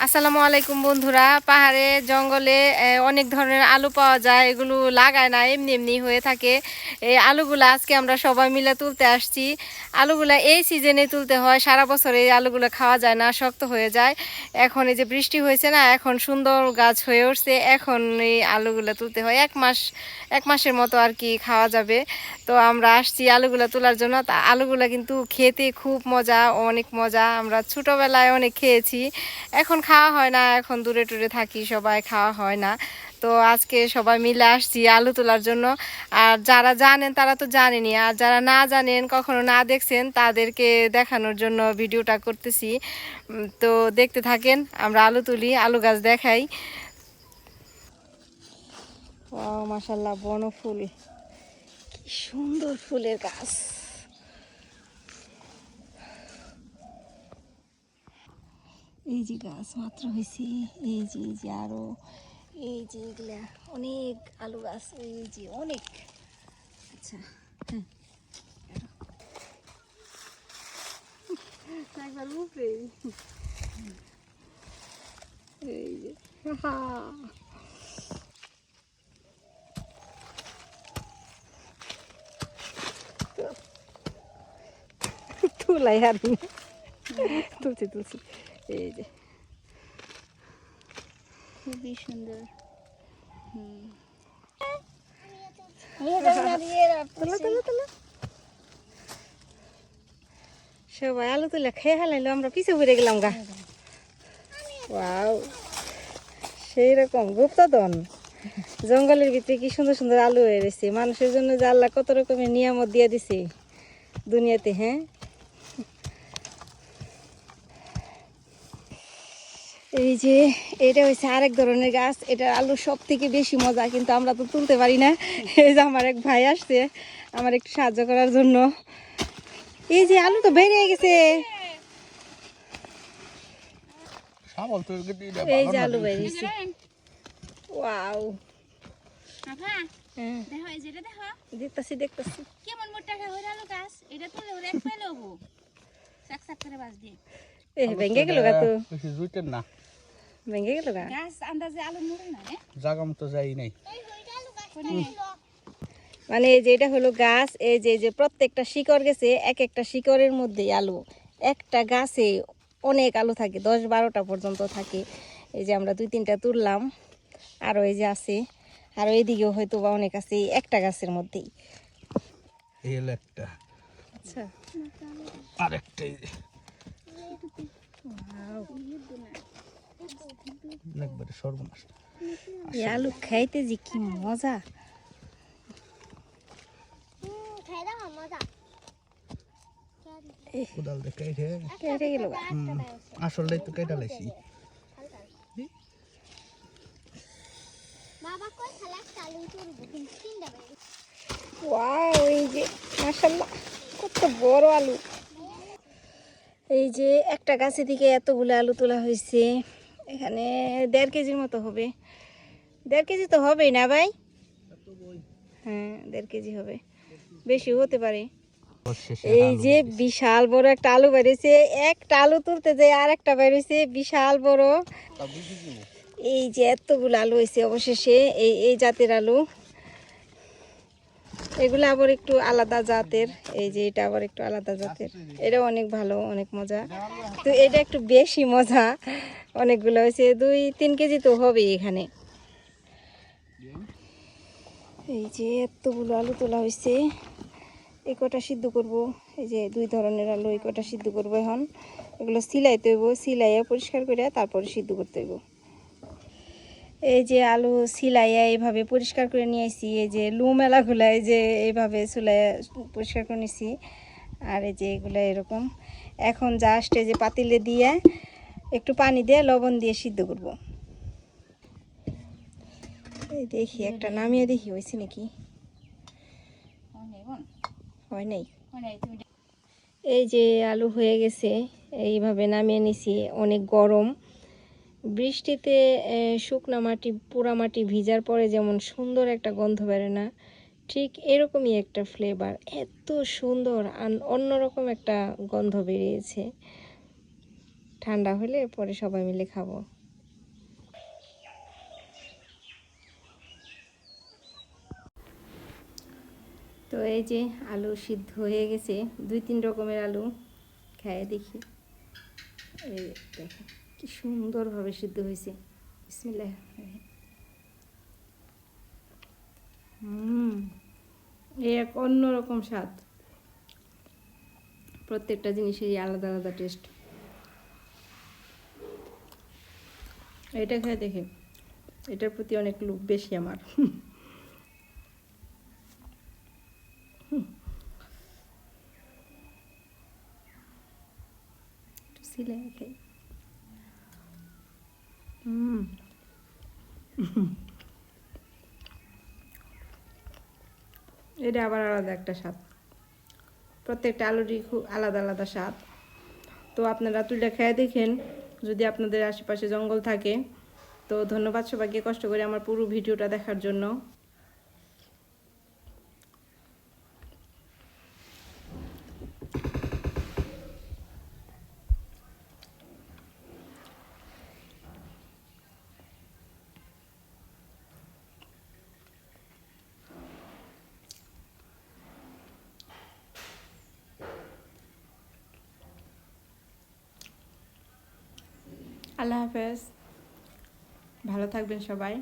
আসসালামু আলাইকুম বন্ধুরা। পাহাড়ে জঙ্গলে অনেক ধরনের আলু পাওয়া যায়, এগুলো লাগায় না, এমনি এমনি হয়ে থাকে। এই আলুগুলো আজকে আমরা সবাই মিলে তুলতে আসছি। আলুগুলো এই সিজনে তুলতে হয়, সারা বছর এই আলুগুলো খাওয়া যায় না, শক্ত হয়ে যায়। এখন এই যে বৃষ্টি হয়েছে না, এখন সুন্দর গাছ হয়ে উঠছে, এখন এই আলুগুলো তুলতে হয়। এক মাসের মতো আর কি খাওয়া যাবে। তো আমরা আসছি আলুগুলো তোলার জন্য। তা আলুগুলো কিন্তু খেতে খুব মজা, অনেক মজা। আমরা ছোটোবেলায় অনেক খেয়েছি, এখন খাওয়া হয় না, এখন দূরে টুরে থাকি, সবাই খাওয়া হয় না। তো আজকে সবাই মিলে আসছি আলু তোলার জন্য। আর যারা জানেন তারা তো জানেনই, আর যারা না জানেন, কখনো না দেখছেন, তাদেরকে দেখানোর জন্য ভিডিওটা করতেছি। তো দেখতে থাকেন, আমরা আলু তুলি, আলু গাছ দেখাই। ও মাশাআল্লাহ, বনফুল, কি সুন্দর ফুলের গাছ। এই যে গাছ মাত্র হয়েছে, এই যে আরো, এই যে এগুলা অনেক আলু গাছ, এই যে অনেক। আচ্ছা, হ্যাঁ, একবার উপরে, এই যে তুলাই আর তুলছি তুলছি, এই যে খুবই সুন্দর। সবাই আলু তুলে খেয়ে হালাইলো, আমরা পিছু ঘুরে গেলাম গা। ওয়াও, সেই রকম গুপ্তধন। জঙ্গলের ভিতরে কি সুন্দর সুন্দর আলু হয়ে রয়েছে। মানুষের জন্য যে আল্লাহ কত রকমের নিয়ামত দিয়ে দিছে দুনিয়াতে। হ্যাঁ, এই যে এটা হচ্ছে আরেক ধরনের গাছ, এটা আলু সব থেকে বেশি মজা, কিন্তু আমরা তো তুলতে পারি না। এই যে আমার এক ভাই আসছে আমার একটু সাহায্য করার জন্য। এই যে আলু তো বেরিয়ে গেছে, এই যে আলু বেরিয়েছে। ওয়াও, দেখতেছি দেখতেছি। কেমন মোটা হয়ে আলু গাছ, এটা তুলে ওরে এক পাইলে হবো সাক সাক করে বাস দিয়ে। এ ভেঙে গেল গা, তো বেশি জুইতেন না, ভেঙে গেল গা। গাছ আন্দাজে আলু মরে না রে। জাগা মতো যাই নাই। মানে এই যে এটা হলো গাছ, এই যে প্রত্যেকটা শিকড় গেছে, এক একটা শিকড়ের মধ্যে আলু। একটা গাছে অনেক আলু থাকে, 10-12টা পর্যন্ত থাকে। এই যে আমরা 2-3টা তুললাম, আরও এই যে আছে, আরও এদিকেও হয়তো বা অনেক আছে, এই একটা গাছের মধ্যেই। এই হলো একটা, আচ্ছা, আরেকটা একবারে সর্বনাশ। এই আলু খাইতে যে কি মজা। কোদাল দিয়ে কেটে কেটে গেল গা। আসলে তো কেটে লাইছি। ওয়াও, এই যে মাশাআল্লাহ, কত বড় আলু। এই যে একটা গাছে থেকে এতগুলো আলু তোলা হয়েছে, এখানে 1.5 কেজির মতো হবে। 1.5 কেজি তো হবেই না ভাই? হ্যাঁ, 1.5 কেজি হবে, বেশিও হতে পারে। এই যে বিশাল বড় একটা আলু বেরিয়েছে, একটা আলু তুলতে যায় আর একটা বেরিয়েছে বিশাল বড়। এই যে এতগুলো আলু হয়েছে অবশেষে, এই জাতের আলু। এগুলো আবার একটু আলাদা জাতের, এই যে এটা আবার একটু আলাদা জাতের। এটা অনেক ভালো, অনেক মজা। তো এটা একটু বেশি মজা, অনেকগুলো হয়েছে, 2-3 কেজি তো হবে এখানে। এই যে এতগুলো আলু তোলা হয়েছে, এই কটা সিদ্ধ করব। এই যে 2 ধরনের আলু, এই কটা সিদ্ধ করবো এখন। এগুলো সিলাইতে হইব, সিলাইয়া পরিষ্কার করে তারপরে সিদ্ধ করতে হইব। এই যে আলু সিলাইয়া এইভাবে পরিষ্কার করে নিয়ে আসি, এই যে মেলাগুলো এই যে এইভাবে চুলাইয়া পরিষ্কার করে নিয়েছি। আর এই যে এগুলো এরকম। এখন জাস্ট এই যে পাতিলে দিয়ে একটু পানি দিয়ে লবণ দিয়ে সিদ্ধ করব। এই দেখি একটা নামিয়ে দেখি হয়েছে নাকি, হয় নাই। এই যে আলু হয়ে গেছে, এইভাবে নামিয়ে নিছি। অনেক গরম, বৃষ্টিতে শুকনো মাটি, পোড়া মাটি ভিজার পরে যেমন সুন্দর একটা গন্ধ বেরে না, ঠিক এরকমই একটা ফ্লেভার, এত সুন্দর অন্যরকম একটা গন্ধ বেরিয়েছে। ঠান্ডা হলে পরে সবাই মিলে খাবো। তো এই যে আলু সিদ্ধ হয়ে গেছে, 2-3 রকমের আলু খেয়ে দেখি। এই দেখেন কি সুন্দরভাবে সিদ্ধ হয়েছে। বিসমিল্লাহ। এক অন্যরকম স্বাদ, প্রত্যেকটা জিনিসেরই আলাদা আলাদা টেস্ট। এটা খেয়ে দেখে এটার প্রতি অনেক লোভ বেশি আমার। একটু সিলে খাই। এটা আবার আলাদা একটা স্বাদ, প্রত্যেকটা আলুরই খুব আলাদা আলাদা স্বাদ। তো আপনারা তুলে খেয়ে দেখেন যদি আপনাদের আশেপাশে জঙ্গল থাকে। তো ধন্যবাদ সবাইকে কষ্ট করে আমার পুরো ভিডিওটা দেখার জন্য। আল্লাহ হাফেজ, ভালো থাকবেন সবাই।